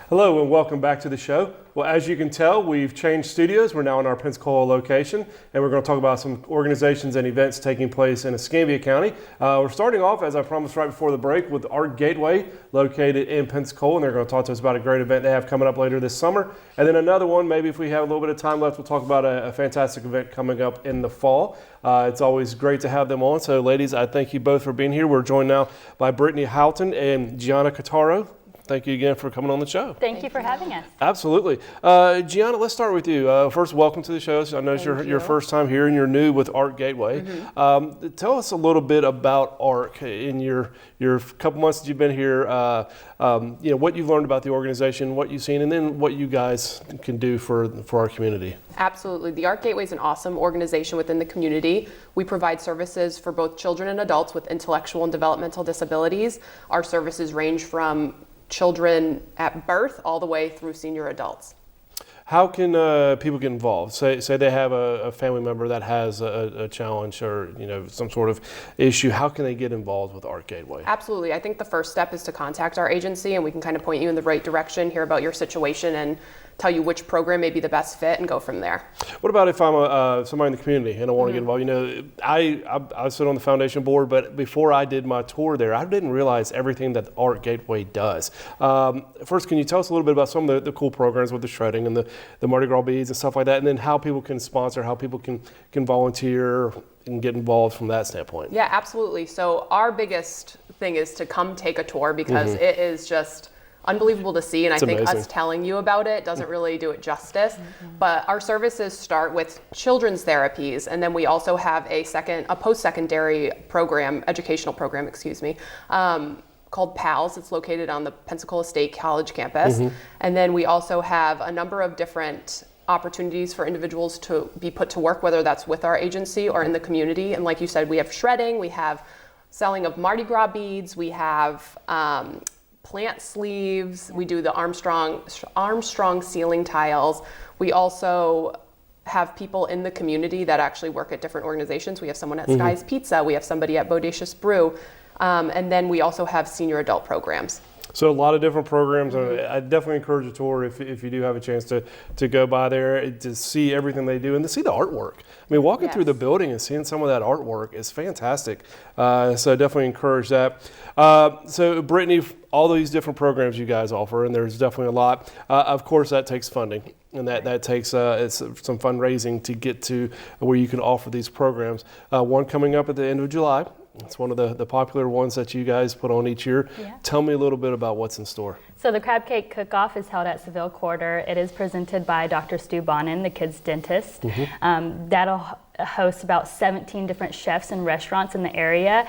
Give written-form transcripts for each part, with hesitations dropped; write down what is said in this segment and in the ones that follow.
Hello and welcome back to the show. Well, as you can tell, we've changed studios. We're now in our Pensacola location, and we're going to talk about some organizations and events taking place in Escambia County. We're starting off, as I promised right before the break, with Art Gateway, located in Pensacola, and they're going to talk to us about a great event they have coming up later this summer. And then another one, maybe if we have a little bit of time left, we'll talk about a fantastic event coming up in the fall. It's always great to have them on. So, ladies, I thank you both for being here. We're joined now by Brittany Houghton and Gianna Cattaro. Thank you again for coming on the show. Thank you for having us. Absolutely. Gianna, let's start with you. First, welcome to the show. I know it's your first time here and you're new with Art Gateway. Mm-hmm. Tell us a little bit about ARC in your couple months that you've been here, what you've learned about the organization, what you've seen, and then what you guys can do for our community. Absolutely. The Art Gateway is an awesome organization within the community. We provide services for both children and adults with intellectual and developmental disabilities. Our services range from children at birth all the way through senior adults. How can people get involved? Say they have a family member that has a challenge or some sort of issue. How can they get involved with Art Gateway? Absolutely. I think the first step is to contact our agency, and we can kind of point you in the right direction, hear about your situation, and tell you which program may be the best fit and go from there. What about if I'm somebody in the community and I want to get involved? I sit on the foundation board, but before I did my tour there, I didn't realize everything that Art Gateway does. First, can you tell us a little bit about some of the cool programs with the shredding and the Mardi Gras beads and stuff like that, and then how people can sponsor, how people can volunteer and get involved from that standpoint? Yeah, absolutely. So our biggest thing is to come take a tour because it is just unbelievable to see, and It's I think amazing. us telling you about it doesn't really do it justice. But our services start with children's therapies, and then we also have a post-secondary program, educational program, called PALS. It's located on the Pensacola State College campus. And then we also have a number of different opportunities for individuals to be put to work, whether that's with our agency or in the community. And like you said, we have shredding, we have selling of Mardi Gras beads, we have plant sleeves, we do the Armstrong ceiling tiles. We also have people in the community that actually work at different organizations. We have someone at Sky's Pizza, we have somebody at Bodacious Brew, and then we also have senior adult programs. So a lot of different programs. I definitely encourage a tour if you do have a chance to go by there to see everything they do and to see the artwork. I mean, walking through the building and seeing some of that artwork is fantastic. So definitely encourage that. So Brittany, all these different programs you guys offer, and there's definitely a lot. Of course, that takes funding, and that takes it's some fundraising to get to where you can offer these programs. One coming up at the end of July. It's one of the popular ones that you guys put on each year. Yeah. Tell me a little bit about what's in store. So the Crab Cake Cook-Off is held at Seville Quarter. It is presented by Dr. Stu Bonin, the kids' dentist. That'll host about 17 different chefs and restaurants in the area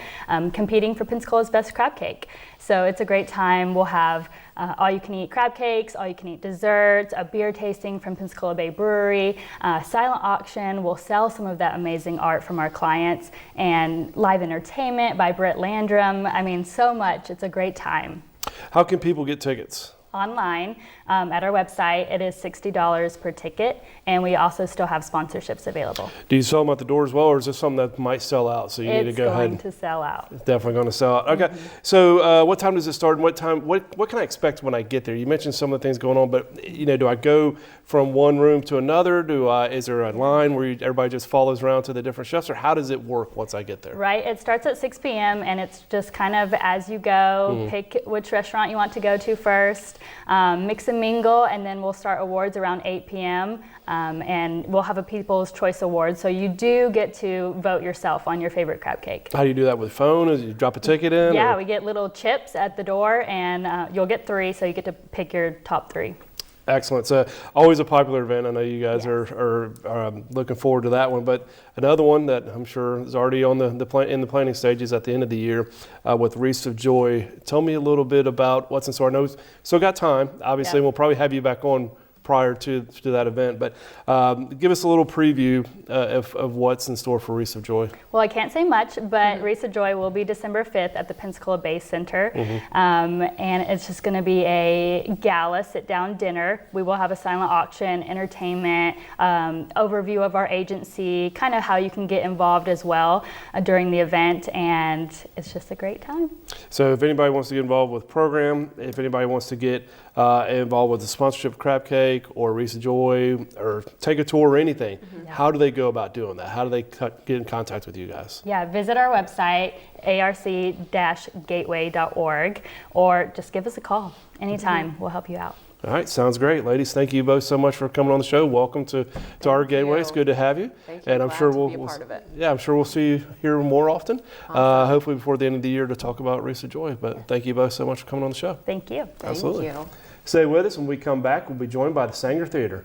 competing for Pensacola's best crab cake. So it's a great time. We'll have all-you-can-eat crab cakes, all-you-can-eat desserts, a beer tasting from Pensacola Bay Brewery, silent auction. We'll sell some of that amazing art from our clients, and live entertainment by Britt Landrum. I mean, so much. It's a great time. How can people get tickets? Online at our website. It is $60 per ticket, and we also still have sponsorships available. Do you sell them at the door as well, or is this something that might sell out? So you need to go ahead. It's going to sell out. It's definitely going to sell out. Okay. So what time does it start, and what can I expect when I get there? You mentioned some of the things going on, but do I go from one room to another? Is there a line where everybody just follows around to the different chefs, or how does it work once I get there? Right. It starts at 6 p.m. and it's just kind of as you go. Pick which restaurant you want to go to first. Mix and mingle, and then we'll start awards around 8 p.m. And we'll have a People's Choice Award, so you do get to vote yourself on your favorite crab cake. How do you do that with phone? Is you drop a ticket in? Yeah, we get little chips at the door, and you'll get 3, so you get to pick your top 3. Excellent. So always a popular event. I know you guys are looking forward to that one. But another one that I'm sure is already on in the planning stages at the end of the year with Wreaths of Joy. Tell me a little bit about what's in store. I know still got time. Obviously, we'll probably have you back on prior to that event. But give us a little preview of what's in store for Wreaths of Joy. Well, I can't say much, but Wreaths of Joy will be December 5th at the Pensacola Bay Center. And it's just going to be a gala sit-down dinner. We will have a silent auction, entertainment, overview of our agency, kind of how you can get involved as well during the event, and it's just a great time. So if anybody wants to get involved with the program, if anybody wants to get involved with the sponsorship of Crab Cake or Wreaths of Joy or take a tour or anything, how do they go about doing that? How do they get in contact with you guys? Yeah, visit our website, arc-gateway.org, or just give us a call anytime. We'll help you out. All right, sounds great. Ladies, thank you both so much for coming on the show. Welcome to our Gateway. you. It's good to have you. Thank you. And I'm Glad sure to we'll be a part of it. Yeah, I'm sure we'll see you here more often. Hopefully before the end of the year to talk about Wreaths of Joy. But thank you both so much for coming on the show. Thank you. Absolutely. Thank you. Stay with us. When we come back, we'll be joined by the Sanger Theater.